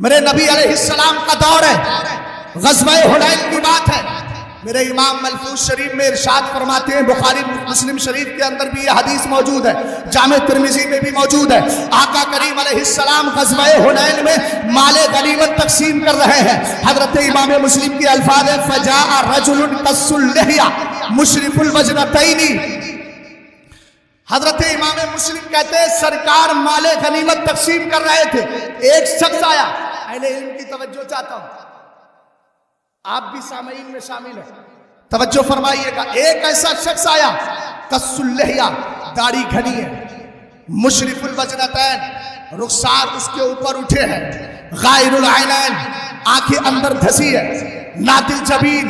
میرے نبی علیہ السلام کا دور ہے، غزوہ حنین کی بات ہے۔ میرے امام ملفوظ شریف میں ارشاد فرماتے ہیں، بخاری مسلم شریف کے اندر بھی یہ حدیث موجود ہے، جامع ترمذی میں بھی موجود ہے، آقا کریم علیہ السلام غزوہ حنین میں مال غنیمت تقسیم کر رہے ہیں۔ حضرت امام مسلم کے الفاظ ہیں فجاء رجل قص اللحیہ مشرف الوجنتین۔ حضرت امام مسلم کہتے ہیں سرکار مال غنیمت تقسیم کر رہے تھے، ایک شخص آیا، اہل علم کی توجہ چاہتا ہوں، آپ بھی سامعین میں شامل ہیں، توجہ فرمائیے گا۔ ایک ایسا شخص آیا قص اللحیہ، داڑھی گھنی ہے، مشرف الوجنتین، رخسار اس کے اوپر اٹھے ہیں، غائر العینین، آنکھیں اندر دھسی ہے، نادل جبین،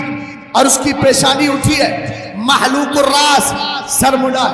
اور اس کی پیشانی اٹھی ہے، محلوق الراس، سر مڈا۔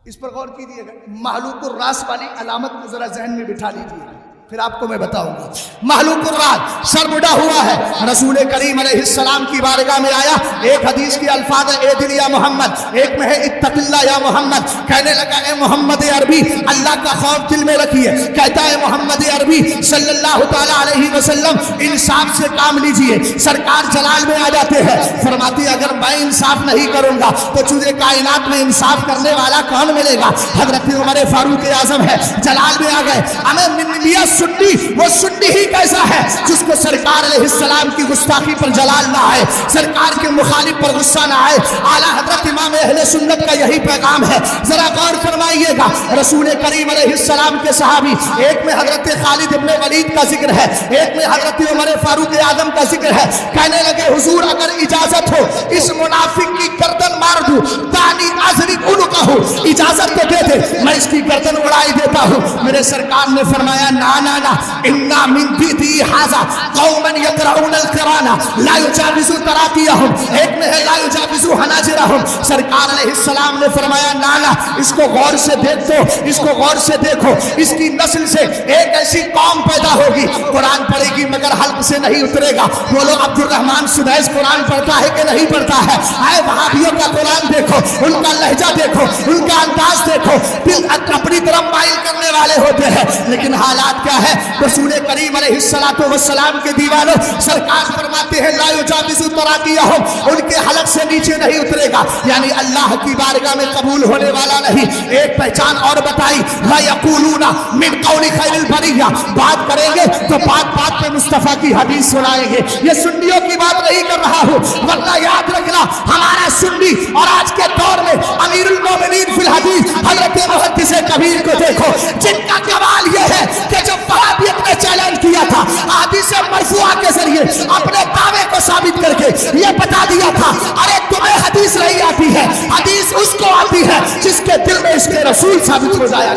اس پر غور کیجیے گا، محلوق الراس والی علامت کو ذرا ذہن میں بٹھا لیجیے، پھر آپ کو میں بتاؤں گا۔ محلوق الراس، سر مڈا ہوا ہے، رسول کریم علیہ السلام کی بارگاہ میں آیا۔ ایک حدیث کے الفاظ ہے اے دل یا محمد، ایک میں ہے اتق اللہ یا محمد۔ کہنے لگا اے محمد عربی، اللہ کا خوف دل میں رکھیے۔ کہتا ہے محمد عربی صلی اللہ تعالیٰ علیہ وسلم انصاف سے کام لیجیے۔ سرکار جلال میں آ جاتے ہیں، فرماتے اگر میں انصاف نہیں کروں گا تو تجھے کائنات میں انصاف کرنے والا کون ملے گا؟ حضرت عمر فاروق اعظم ہے، جلال میں آ گئے۔ ہمیں سنی، وہ سنی ہی کیسا ہے جس کو سرکار علیہ السلام کی گستاخی پر جلال نہ آئے، سرکار کے مخالف پر غصہ نہ آئے۔ اعلیٰ حضرت امام اہل سنت کا یہی پیغام ہے، ذرا غور فرمائیے گا۔ رسول کریم علیہ السلام کے صحابی، ایک میں حضرت خالد ابن ولید کا ذکر ہے، ایک میں حضرت عمر فاروق اعظم کا ذکر ہے۔ کہنے لگے حضور اگر اجازت ہو اس منافق کی گردن مار دوں، دانی اضرب عنقہ، اجازت تو دے دے میں اس کی گردن اڑائی دیتا ہوں۔ میرے سرکار نے فرمایا نا نا نا، انا من بیتی ھذا قوما یقرؤون القرآن لا یجاوز تراقیہم، ایک میں ہے لا یجاوز حناجرہم۔ سرکار علیہ السلام نے فرمایا نا نا، اس کو غور سے دیکھ دو، اس کو غور سے دیکھو، اس کی نسل سے ایک ایسی قوم پیدا ہوگی، قرآن پڑھے گی مگر حلق سے نہیں اترے گا۔ بولو عبد الرحمن سدیس قرآن پڑھتا ہے کہ نہیں پڑھتا ہے؟ اے وہابیوں کا قرآن دیکھو، ان کا لہجہ دیکھو، ان کا انداز دیکھو، دل اپنی طرف مائل کرنے والے ہوتے ہیں، لیکن حالات کیا ہے؟ رسول کریم علیہ السلام کے دیوانوں، سرکار فرماتے ہیں لا یجاوز تراقیہم، ان کے حلق سے نیچے نہیں اترے گا، یعنی اللہ کی بارگاہ میں قبول ہونے والا نہیں۔ ایک پہچان اور بتائی، لا یقولون من قول خیر البریہ، بات کریں گے تو بات بات پہ مصطفیٰ کی حدیث سنائیں گے۔ یہ سنیوں کی بات نہیں کر رہا ہوں، ورنہ یاد رکھنا ہمارا سنی اور آج کے دور میں امیر المومنین فی الحدیث حضرت محدث کبیر کو دیکھو، جن کا کمال یہ ہے کہ جب وہابیت نے چیلنج کیا تھا حدیث مرفوعہ کے ذریعے اپنے دعوے کو ثابت کر کے یہ بتا دیا تھا ارے تمہیں حدیث نہیں آتی ہے، حدیث اس کو آتی ہے جس کے دل میں اس کے رسول ثابت ہو جایا۔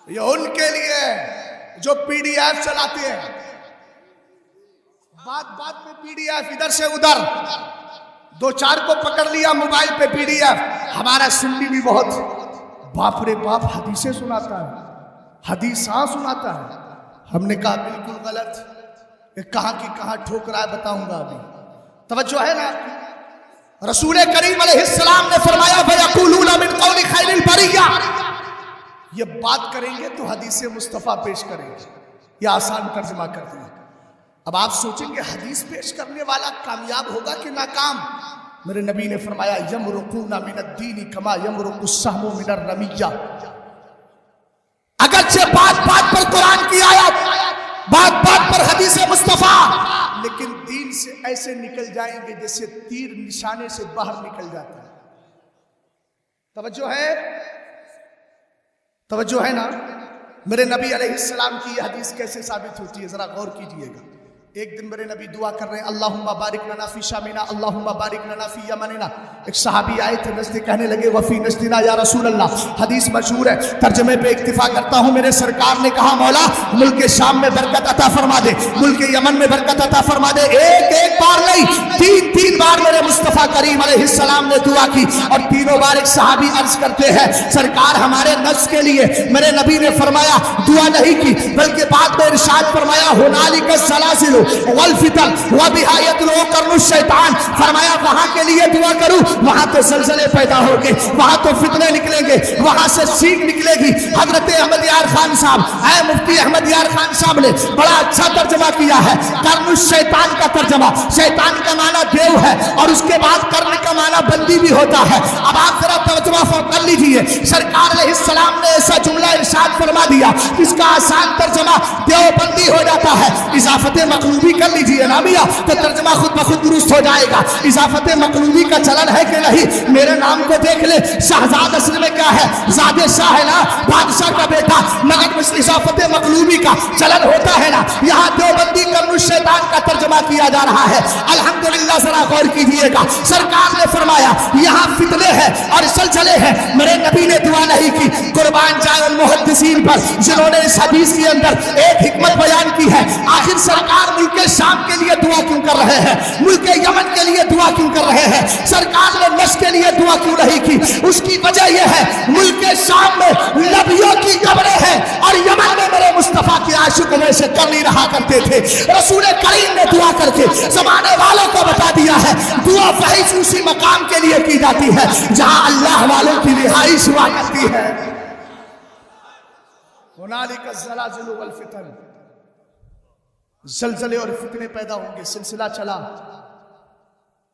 یہ ان کے لیے جو پی ڈی ایف چلاتے ہیں، بات بات میں پی ڈی ایف ادھر سے ادھر، دو چار کو پکڑ لیا موبائل پہ پی ڈی ایف۔ ہمارا سنی بھی بہت باپ رے باپ حدیثیں سناتا ہے، حدیثاں سناتا ہے۔ ہم نے کہا بالکل غلط، یہ کہاں کی کہاں ٹھوک رہا ہے بتاؤں گا ابھی، توجہ ہے نا؟ رسول کریم علیہ السلام نے فرمایا فَيَقُولُونَ مِنْ قَوْلِ خَيْرِ الْبَرِيَّةِ، یہ بات کریں گے تو حدیث مصطفیٰ پیش کریں گے، یہ آسان ترجمہ کر دیا۔ اب آپ سوچیں گے حدیث پیش کرنے والا کامیاب ہوگا کہ ناکام؟ میرے نبی نے فرمایا یمرقون من الدین کما یمرق السهم من الرمیہ، اگرچہ بات بات پر قرآن کی آیت، بات بات پر حدیث مصطفیٰ، لیکن دین سے ایسے نکل جائیں گے جیسے تیر نشانے سے باہر نکل جاتا ہے۔ توجہ ہے؟ توجہ ہے نا؟ میرے نبی علیہ السلام کی یہ حدیث کیسے ثابت ہوتی ہے ذرا غور کیجئے گا۔ ایک دن میرے نبی دعا کر رہے ہیں اللہم بارک لنا فی شامنا اللہم بارک لنا فی یمننا، ایک صحابی آئے تھے نزد، کہنے لگے وفی نجدنا یا رسول اللہ، حدیث مشہور ہے، ترجمے پہ اکتفا کرتا ہوں۔ میرے سرکار نے کہا مولا ملک شام میں برکت عطا فرما دے، ملک یمن میں برکت عطا فرما دے۔ ایک بار نہیں، تین بار میرے مصطفیٰ کریم علیہ السلام نے دعا کی، اور تینوں بار ایک صحابی عرض کرتے ہیں سرکار ہمارے نفس کے لیے، میرے نبی نے فرمایا دعا نہیں کی، بلکہ بعد میں ارشاد فرمایا ہنالک الزلازل والفتن وبها يدلو قرن الشیطان. فرمایا وہاں کے لیے دعا کروں، وہاں تو زلزلے پیدا ہوں گے، وہاں تو فتنے نکلیں گے، وہاں سے سیکھ نکلے گی. حضرت احمد یار خان صاحب، اے مفتی احمد یار خان صاحب نے بڑا اچھا ترجمہ کیا ہے. قرن الشیطان کا ترجمہ، شیطان کا معنی دیو ہے اور اس کے بعد قرن کا معنی بندی بھی ہوتا ہے. اب آپ ذرا ترجمہ کر لیجئے. سرکار علیہ السلام نے ایسا جملہ ارشاد فرما دیا اس کا آسان ترجمہ دیوبندی ہو جاتا ہے. اضافت مقلوبی کر لیجئے نا میاں تو ترجمہ خود بخود درست ہو جائے گا. اضافت مقلوبی کا چلن ہے کہ نہیں؟ میرے نام کو دیکھ لے، شہزاد اصل میں کیا ہے؟ زادِ شاہ ہے نا، بادشاہ کا بیٹا، مگر اضافت مقلوبی کا چلن ہوتا ہے نا. یہاں دیوبندی قرن الشیطان کا ترجمہ کیا جا رہا ہے. الحمدللہ ذرا غور کیجئے گا. سرکار نے فرمایا یہاں فتنے ہیں اور زلزلے ہیں. میرے نبی نے دعا نہیں کی. قربان جائے المحدثین پر جنہوں نے اس حدیث کے اندر ایک حکمت بیان کی ہے. آخر سرکار ملک شام کے لیے دعا کیوں کر رہے ہیں؟ ملک یمن کے لیے دعا کیوں کر رہے ہیں؟ سرکار نے نشر کے لیے دعا کیوں نہیں کی؟ اس کی وجہ یہ ہے ملک شام میں نبیوں کی قبریں ہیں اور یمن میں میرے مصطفیٰ کے عاشق ویسے کر نہیں رہا کرتے تھے. رسول کریم نے دعا کر کے زمانے والوں کو بتا دیا ہے دعا وہی اسی مقام کے لیے کی جاتی ہے جہاں اللہ والوں کی رہائش ہوا کرتی ہے. هنالك الزلازل والفتن، زلزلے اور فتنے پیدا ہوں گے. سلسلہ چلا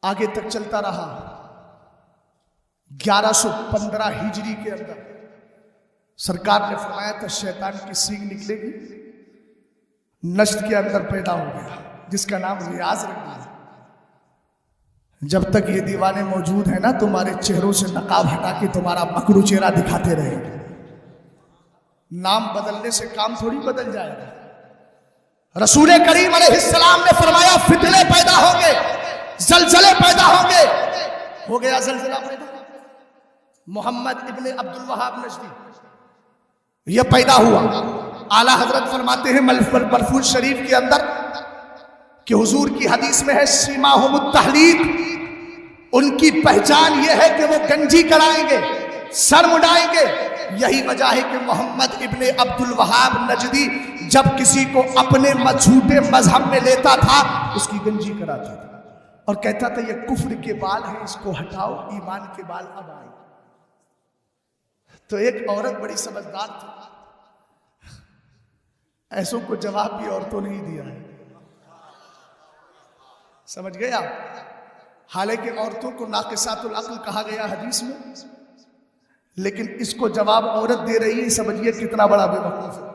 آگے تک چلتا رہا. 1115 ہجری کے اندر سرکار نے فرمایا تھا شیطان کی سینگ نکلے گی. نشت کے اندر پیدا ہو گیا جس کا نام ریاض رکھ دیا. جب تک یہ دیوانے موجود ہیں نا تمہارے چہروں سے نقاب ہٹا کے تمہارا مکرو چہرہ دکھاتے رہیں گے. نام بدلنے سے کام تھوڑی بدل جائے گا. رسول کریم علیہ السلام نے فرمایا فتنے پیدا ہوں گے، زلزلے پیدا ہوں گے. ہو گیا زلزلہ پیدا. محمد ابن عبد الوہاب نجدی یہ پیدا ہوا. اعلیٰ حضرت فرماتے ہیں ملفوظ شریف کے اندر کہ حضور کی حدیث میں ہے سیماہم التحلیق، ان کی پہچان یہ ہے کہ وہ گنجی کرائیں گے، سر مڈائیں گے. یہی وجہ ہے کہ محمد ابن عبد الوہاب نجدی جب کسی کو اپنے جھوٹے مذہب میں لیتا تھا اس کی گنجی کراتا تھا اور کہتا تھا یہ کفر کے بال ہیں، اس کو ہٹاؤ، ایمان کے بال اب آئے. تو ایک عورت بڑی سمجھدار تھی، ایسوں کو جواب بھی عورتوں نے ہی دیا ہے. سمجھ گئے آپ؟ حالانکہ عورتوں کو ناقصات العقل کہا گیا حدیث میں، لیکن اس کو جواب عورت دے رہی ہے. سمجھیے کتنا بڑا بے وقوف ہے.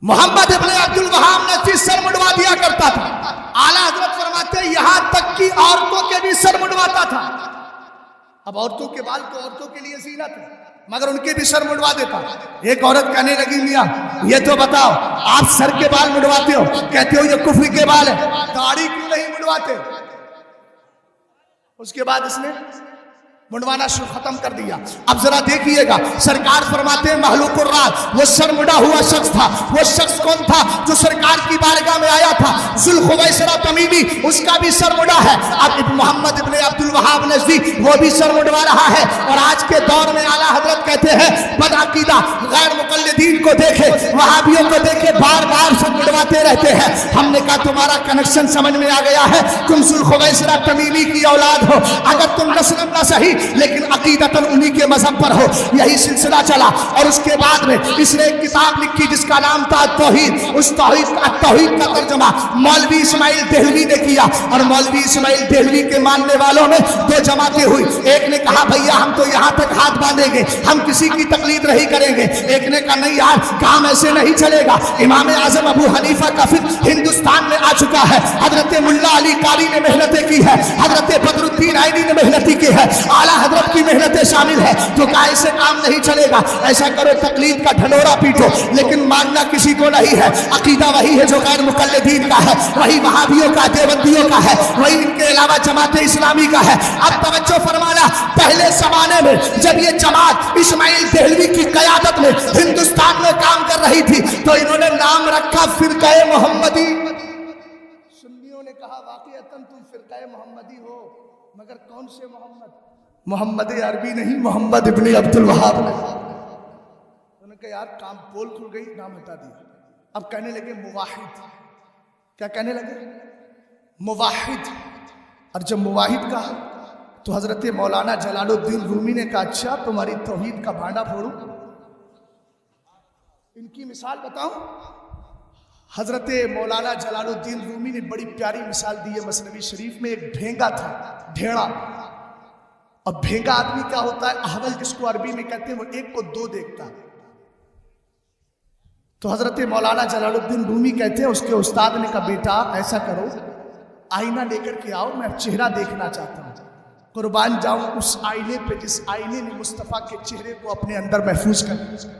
محمد ابن عبد الوہاب نے سر مڈوا دیا کرتا تھا. اعلیٰ حضرت فرماتے ہیں یہاں تک کہ عورتوں کے بھی سر مڈواتا تھا. اب عورتوں کے بال تو عورتوں کے لیے زینت ہے مگر ان کے بھی سر مڈوا دیتا. ایک عورت کہنے لگی میاں یہ تو بتاؤ آپ سر کے بال مڈواتے ہو، کہتے ہو یہ کفر کے بال ہے، داڑھی کیوں نہیں مڈواتے؟ اس کے بعد اس نے منڈوانا ختم کر دیا. اب ذرا دیکھیے گا سرکار فرماتے ہیں محلوق الرات وہ سر مڈا ہوا شخص تھا. وہ شخص کون تھا؟ جو سرکار کی بارگاہ میں آیا تھا، ذوالخویسرہ تمیمی، اس کا بھی سر مڈا ہے. اب محمد ابن عبد الوہاب نجدی وہ بھی سر مڈوا رہا ہے. اور آج کے دور میں اعلیٰ حضرت کہتے ہیں بدعقیدہ غیر مقلدین کو دیکھے، وہابیوں کو دیکھے، بار بار سر مڈواتے رہتے ہیں. ہم نے کہا تمہارا کنیکشن سمجھ میں آ گیا ہے، تم ذوالخویسرہ تمیمی کی اولاد ہو. اگر تم نسل نہ صحیح لیکن عقیدتاً انہی کے مذہب پر ہو. یہی سلسلہ چلا اور اس کے بعد میں اس نے ایک کتاب لکھی جس کا نام تھا توحید. اس توحید کا ترجمہ مولوی اسماعیل دہلوی نے کیا. اور مولوی اسماعیل دہلوی کے ماننے والوں میں دو جماعتیں ہوئی. ایک نے کہا بھیا ہم تو یہاں تک ہاتھ باندھیں گے، ہم کسی کی تقلید نہیں کریں گے. ایک نے کہا نہیں یار کام ایسے نہیں چلے گا. امام اعظم ابو حنیفہ کا فقہ ہندوستان میں آ چکا ہے. حضرت ملا علی قاری نے محنتیں کی ہے، حضرت بدر الدین عینی نے محنتیں کی ہے، اعلیٰ حضرت کی محنتیں شامل ہے. تو کہا ایسے کام نہیں چلے گا، ایسا کرو تقلید کا ڈھنڈورا پیٹو لیکن ماننا کسی کو نہیں ہے. عقیدہ وہی ہے جو غیر مقلدین کا ہے، وہی وہابیوں کا، دیوبندیوں کا ہے، وہی ان کے علاوہ جماعت اسلامی کا ہے. اب توجہ فرمانا، پہلے زمانے میں جب یہ جماعت اسماعیل دہلوی کی قیادت میں ہندوستان میں کام کر رہی تھی تو انہوں نے نام رکھا فرقہ محمدی. سنیوں نے کہا واقعتاً تم فرقہ محمدی ہو مگر کون سے محمد؟ محمد عربی نہیں، محمد ابن عبد الوہاب نے. انہوں نے کہا یار کام پول کھل گئی، نام ہٹا دیا. اب کہنے لگے موحد. کیا کہنے لگے؟ مواحد. اور جب مواحد کہا تو حضرت مولانا جلال الدین رومی نے کہا اچھا تمہاری توحید کا بھانڈا پھوڑوں. ان کی مثال بتاؤں. حضرت مولانا جلال الدین رومی نے بڑی پیاری مثال دی ہے مثنوی شریف میں. ایک بھینگا تھا, ڈھیڑا. اب بھینگا آدمی کیا ہوتا ہے؟ احول جس کو عربی میں کہتے ہیں, وہ ایک کو دو دیکھتا. تو حضرت مولانا جلال الدین رومی کہتے ہیں اس کے استاد نے کہا بیٹا ایسا کرو, آئینہ لے کر کے آؤ, میں چہرہ دیکھنا چاہتا ہوں. قربان جاؤں اس آئینے پہ جس آئینے نے مصطفیٰ کے چہرے کو اپنے اندر محفوظ کر دیا.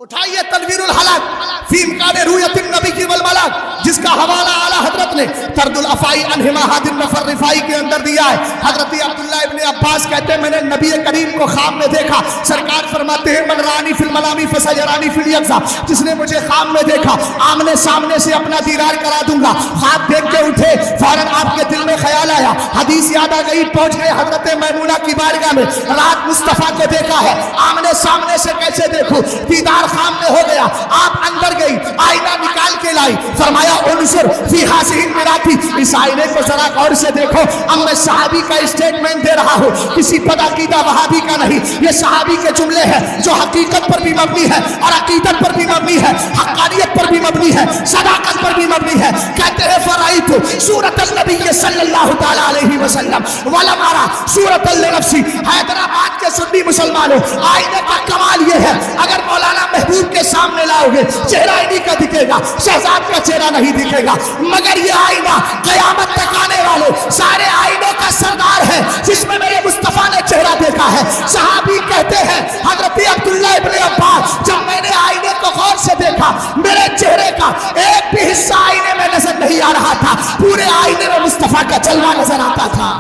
اٹھائیے تنویر الحلق فی امکان رؤیت النبی والملک, جس کا حوالہ اعلیٰ حضرت نے طرد الافائی عن حماحات النفر رفائی کے اندر دیا ہے. حضرت عبداللہ ابن عباس کہتے ہیں میں نے نبی کریم کو خواب میں دیکھا. سرکار فرماتے ہیں من رانی فی المنام فسیرانی فی الیقظہ, جس نے مجھے خواب میں دیکھا آمنے سامنے سے اپنا دیدار کرا دوں گا. خواب دیکھ کے اٹھے, فوراً آپ کے دل میں خیال آیا, حدیث یاد آ گئی, پہنچ گئے حضرت میمونہ کی بارگاہ میں. رات مصطفیٰ کو دیکھا ہے, آمنے سامنے سے کیسے دیکھوں, دیدار سامنے ہو گیا. آپ اندر گئی, آئینہ نکال کے لائی, فرمایا انظر فی ہذہ المراتی, اس آئینے کو ذرا غور سے دیکھو. اب میں صحابی کا اسٹیٹمنٹ دے رہا ہوں, کسی بدعقیدہ وہابی کا نہیں. یہ صحابی کے جملے ہیں جو حقیقت پر بھی مبنی ہے اور عقیدت پر بھی مبنی ہے, حقانیت پر بھی مبنی ہے, صداقت پر بھی مبنی ہے. کہتے ہیں فرأیت سورۃ النبی صلی اللہ تعالی علیہ وسلم ولم ارى سورۃ لنفسی. حیدرآباد کے سنی مسلمانوں, آئینے کا کمال یہ ہے اگر مولانا محبوب کے سامنے لاؤ گے چہرہ انہی کا دکھے گا, شہزاد کا چہرہ نہیں دکھے گا. مگر یہ آئینہ قیامت تک آنے والے سارے آئینوں کا سردار ہے جس میں میرے مصطفیٰ نے چہرہ دیکھا ہے. صحابی کہتے ہیں حضرت عبداللہ ابن عباس جب میں نے آئینے کو غور سے دیکھا میرے چہرے کا ایک بھی حصہ آئینے میں نظر نہیں آ رہا تھا, پورے آئینے میں مصطفیٰ کا جلوہ نظر آتا تھا.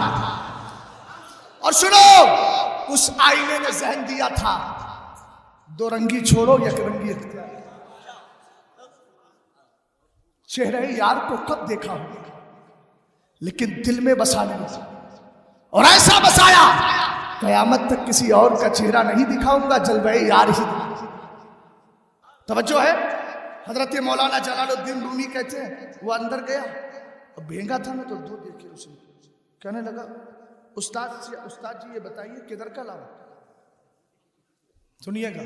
اور سنو, اس آئینے نے ذہن دیا تھا دو رنگی چھوڑو یک رنگی اختیار. چہرے یار کو کب دیکھا ہو لیکن دل میں بسا نہیں, اور ایسا بسایا قیامت تک کسی اور کا چہرہ نہیں دکھاؤں گا, جلوہ یار ہی. توجہ ہے. حضرت مولانا جلال الدین رومی کہتے ہیں وہ اندر گیا, اب بھینگا تھا نا تو دو دیکھے اسے, کہنے لگا استاد جی یہ بتائیے کدھر کا لاؤ. سنیے گا,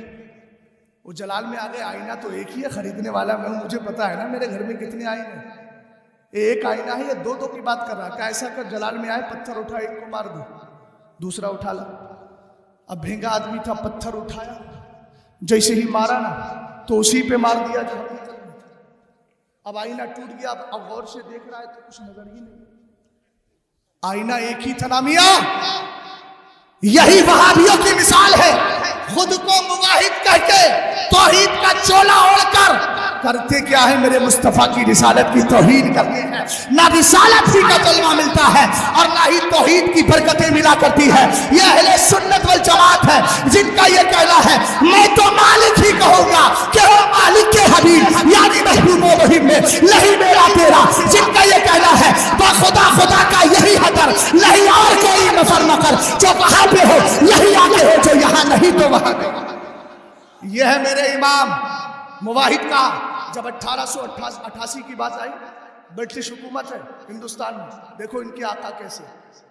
وہ جلال میں آگے آئینہ تو ایک ہی ہے, خریدنے والا میں ہوں, مجھے پتا ہے نا میرے گھر میں کتنے آئینے ہیں. ایک آئینہ ہے, یہ دو کی بات کر رہا ہے. ایسا کر جلال میں آئے, پتھر اٹھا, ایک کو مار دو, دوسرا اٹھا لا. اب بھینگا آدمی تھا, پتھر اٹھایا, جیسے ہی مارا نا تو اسی پہ مار دیا جو حقیقت میں تھا. اب آئینہ ٹوٹ گیا. اب غور سے دیکھ رہا ہے تو کچھ نظر ہی نہیں. آئینہ ایک ہی تھا نا میاں. یہی وہابیوں کی مثال ہے, خود کو مواحد کہہ کے توحید کا چولا اوڑھ کر کرتے کیا ہے, میرے مصطفیٰ کی رسالت کی توہین کرتے ہیں. نہ رسالت ہی کا جلوہ ملتا ہے اور نہ ہی توحید کی برکتیں ملا کرتی ہے. یہ اہل سنت والجماعت ہے جن کا یہ کہنا ہے میں تو مالک ہی کہوں گا کہ وہ مالک کے حبیب یعنی محبوب و رحیم میں نہیں میرا تیرا. جن کا یہ کہنا ہے با خدا خدا کا یہی حدر, نہیں اور کوئی نفر مکر, جو وہاں پہ ہو یہی آگے ہو, جو یہاں نہیں تو وہاں پہ. یہ ہے میرے امام مواحد کا. جب 1888 کی بات آئی, برٹش حکومت ہے ہندوستان میں, دیکھو ان کے آقا کیسے.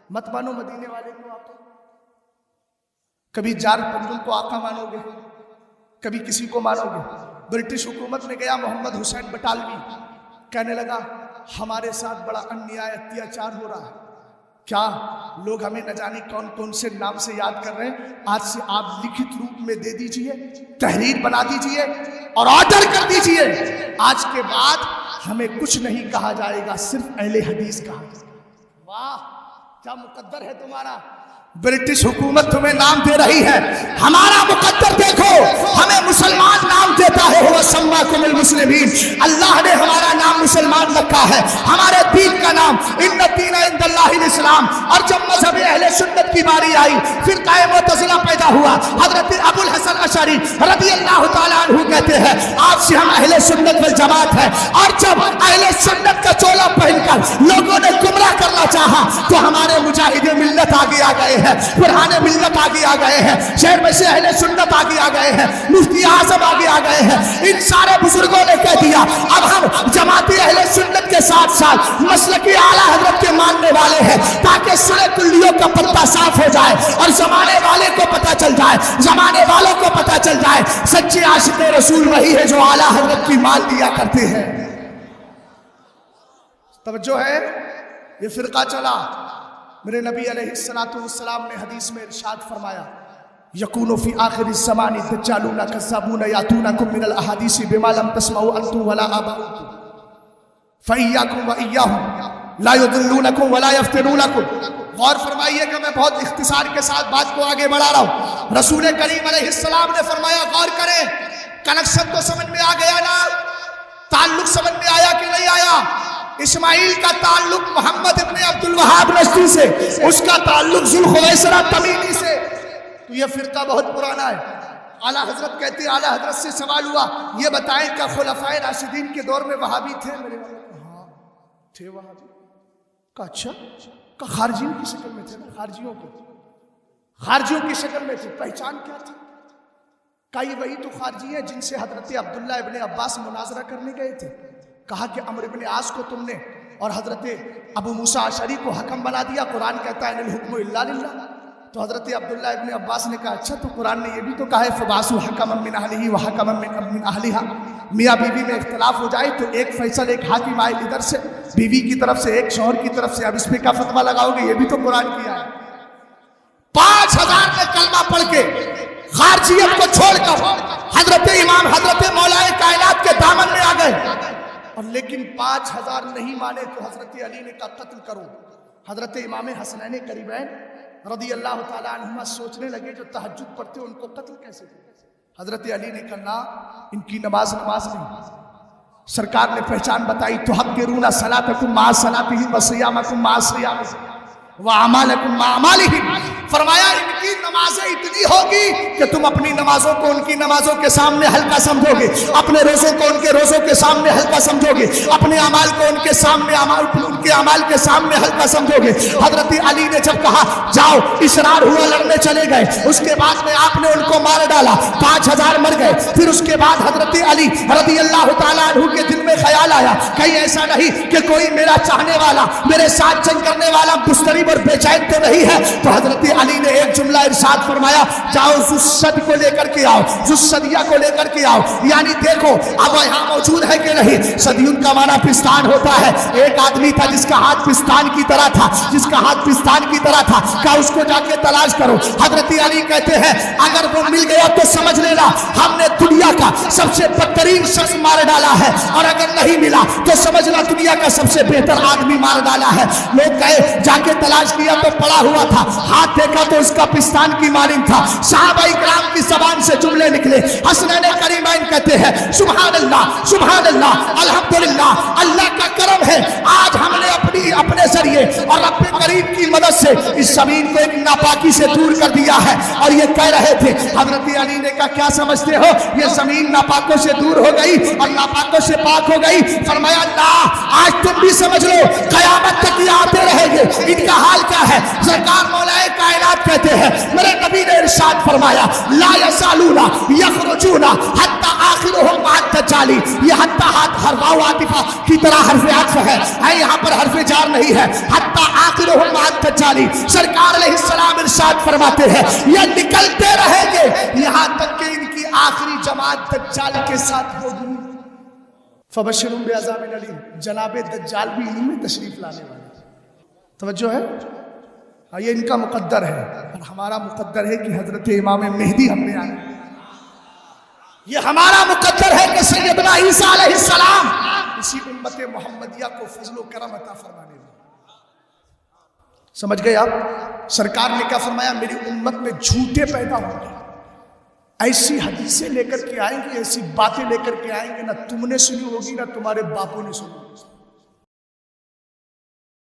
مت مانو مدینے والے کو آقا, کبھی جار پنجم کو آقا مانو گے, کبھی کسی کو مانو گے. برٹش حکومت میں گیا محمد حسین بٹالوی, کہنے لگا ہمارے ساتھ بڑا انیائے اتیاچار ہو رہا ہے, کیا لوگ ہمیں نہ جانے کون کون سے نام سے یاد کر رہے ہیں, آج سے آپ لکھت روپ میں دے دیجئے, تحریر بنا دیجئے اور آرڈر کر دیجئے, آج کے بعد ہمیں کچھ نہیں کہا جائے گا, صرف اہل حدیث کہا جائے گا. واہ کیا مقدر ہے تمہارا. برٹش حکومت تمہیں نام دے رہی ہے, ہمارا مقدر دیکھو ہمیں مسلمان نام دیتا ہے, هو سماکم المسلمین. اللہ نے ہمارا نام مسلمان رکھا ہے, ہمارے دین کا نام ان الدین عند اللہ الاسلام. اور جب مذہب اہل سنت کی باری آئی, فرقہ معتزلہ پیدا ہوا. حضرت ابو الحسن اشعری رضی اللہ تعالیٰ عنہ کہتے ہیں آج سے ہم اہل سنت والجماعت ہیں. اور جب اہل سنت کا چولا پہن کر لوگوں نے گمراہ کرنا چاہا تو ہمارے مجاہد ملت آگے آ گئے ہیں, فرحان ملت آگے آ گئے ہیں, شہر میں سے اہل سنت آگے آ گئے ہیں, مفتی اعظم آگے آ گئے ہیں. ان سارے بزرگوں نے کہہ دیا اب ہم جماعت اہل سنت سال مسلکی اعلیٰ حضرت کے ماننے والے ہیں تاکہ سرے کلیوں کا پتہ صاف ہو جائے اور زمانے والے کو پتہ چل جائے، زمانے والوں کو پتہ چل جائے سچے عاشق رسول وہی ہے جو اعلیٰ حضرت کی مان لیا کرتے ہیں۔ توجہ ہے، یہ فرقہ چلا، میرے نبی علیہ السلام نے حدیث میں ارشاد فرمایا یکون فی آخر الزمان دجالون کذابون یاتونکم من الاحادیث بما لم تسمعوا انتم ولا آباؤکم فإیاکم وإیاہم لا یضلونکم ولا یفتنونکم۔ غور فرمائیے کہ میں بہت اختصار کے ساتھ بات کو آگے بڑھا رہا ہوں۔ رسول کریم علیہ السلام نے فرمایا، غور کریں، کنیکشن تو سمجھ میں آ گیا نا، تعلق سمجھ میں آیا کہ نہیں آیا؟ اسماعیل کا تعلق محمد ابن عبد الوہاب نجدی سے، اس کا تعلق ذوالخویسرہ تمیمی سے، تو یہ فرقہ بہت پرانا ہے۔ اعلیٰ حضرت کہتے ہیں، اعلیٰ حضرت سے سوال ہوا یہ بتائیں کہ خلفائے راشدین کے دور میں وہابی تھے؟ میرے ہاں تھے وہابی۔ کہا اچھا، کہا خارجیوں کی شکل میں تھے نا، خارجیوں کی شکل میں تھے، پہچان کیا تھی؟ کہا یہ وہی تو خارجی ہیں جن سے حضرت عبداللہ ابن عباس مناظرہ کرنے گئے تھے۔ کہا کہ عمرو ابن عاص کو تم نے اور حضرت ابو موسیٰ اشعری کو حکم بنا دیا، قرآن کہتا ہے ان الحکم الا للہ۔ تو حضرت عبداللہ ابن عباس نے کہا اچھا، تو قرآن نے یہ بھی تو کہا ہے فبعثوا حکما من اہلہ وحکما من اہلہا، میاں بیوی میں اختلاف ہو جائے تو ایک فیصل ایک حاکم آئے ادھر سے بیوی کی طرف سے، ایک شوہر کی طرف سے، اب اس پہ کیا فتویٰ لگاؤ گے؟ یہ بھی تو قرآن کیا ہے۔ 5000 میں کلمہ پڑھ کے خارجیت کو چھوڑ کر حضرت امام حضرت مولا کائنات کے دامن میں آ گئے، اور لیکن 5000 نہیں مانے تو حضرت علی نے کہا قتل کرو۔ حضرت امام حسنین قریبین رضی اللہ تعالیٰ عنہما سوچنے لگے جو تہجد پڑھتے ان کو قتل کیسے کریں؟ حضرت علی نے کہا ان کی نماز نہیں۔ سرکار نے پہچان بتائی، تحقرون صلاتکم مع صلاتہم وصیامکم مع صیامہم وَأَعْمَالَكُمْ مَعَ أَعْمَالِهِمْ۔ فرمایا ان کی نمازیں اتنی ہوگی کہ تم اپنی نمازوں کو ان کی نمازوں کے سامنے ہلکا سمجھو گے، اپنے روزوں کو ان کے روزوں کے سامنے ہلکا سمجھو گے، اپنے اعمال کو ان کے سامنے ان کے اعمال کے سامنے ہلکا سمجھو گے۔ حضرت علی نے جب کہا جاؤ، اصرار ہوا، لڑنے چلے گئے، اس کے بعد میں آپ نے ان کو مار ڈالا، 5000 مر گئے۔ پھر اس کے بعد حضرت علی رضی اللہ تعالیٰ عنہ کے دل میں خیال آیا کہیں ایسا نہیں کہ کوئی میرا چاہنے والا، میرے ساتھ جنگ کرنے والا مستریب اور بے چین تو نہیں ہے۔ تو حضرت علی نے ایک جملہ ارشاد فرمایا، جاؤ ذوالصد کو لے کر کے آؤ، ذوالصدیہ کو لے کر کے آؤ۔ یعنی دیکھو اب یہاں موجود ہے کہ نہیں؟ صدیون کا معنی پستان ہوتا ہے۔ ایک آدمی تھا جس کا ہاتھ پستان کی طرح تھا، جس کا ہاتھ پستان کی طرح تھا، کہا اس کو جا کے تلاش کرو۔ حضرت علی کہتے ہیں اگر وہ مل گیا تو سمجھ لینا ہم نے دنیا کا سب سے بدترین شخص مار ڈالا ہے، اور اگر نہیں ملا تو سمجھنا دنیا کا سب سے بہتر آدمی مار ڈالا ہے۔ لوگ کہے جا کے تلاش کیا تو پڑا ہوا تھا، ہاتھ دیکھا تو اس کا پستان کی مانند تھا۔ صحابہ اکرام کی زبان سے جملے نکلے۔ حسنین کریمین کہتے ہیں سبحان اللہ الحمدللہ، اللہ کا کرم ہے آج ہم نے اپنے ذریعے اور رب کریم کی مدد سے اس زمین کو ایک ناپاکی سے دور کر دیا ہے۔ اور یہ کہہ رہے تھے، حضرت علی نے کہا کیا سمجھتے ہو یہ زمین ناپاکوں سے دور ہو گئی اور ناپاکوں سے پاک ہو گئی؟ فرمایا اللہ آج تم بھی سمجھ لو قیامت تک یہ آتے رہیں گے۔ ان کا حال کیا ہے؟ سرکار مولا کائنات کہتے ہیں میرے نبی نے ارشاد فرمایا لا یزالون یخرجون حتی آخرهم مع الدجال۔ یہ حتی حرف عاطفہ کی طرح حرف عطف ہے، یہاں پر حرف جار نہیں ہے۔ حتی آخرهم مع الدجال، سرکار علیہ السلام ارشاد فرماتے ہیں یہ نکلتے رہیں گے یہاں تک کہ ان کی آخری جماعت دجال کے ساتھ ہوگی۔ فبشرهم بعذاب الیم، جناب دجال بھی انہی میں تشریف لانے والے۔ توجہ ہے، یہ ان کا مقدر ہے اور ہمارا مقدر ہے کہ حضرت امام مہدی ہم نے آنا۔ یہ ہمارا مقدر ہے کہ سیدنا عیسیٰ علیہ السلام اسی امت محمدیہ کو فضل و کرم عطا فرمانے والے۔ سمجھ گئے آپ؟ سرکار نے کیا فرمایا؟ میری امت میں جھوٹے پیدا ہوں گے، ایسی حدیثیں لے کر کے آئیں گے، ایسی باتیں لے کر کے آئیں گے نہ تم نے سنی ہوگی نہ تمہارے باپوں نے سنی ہوگی۔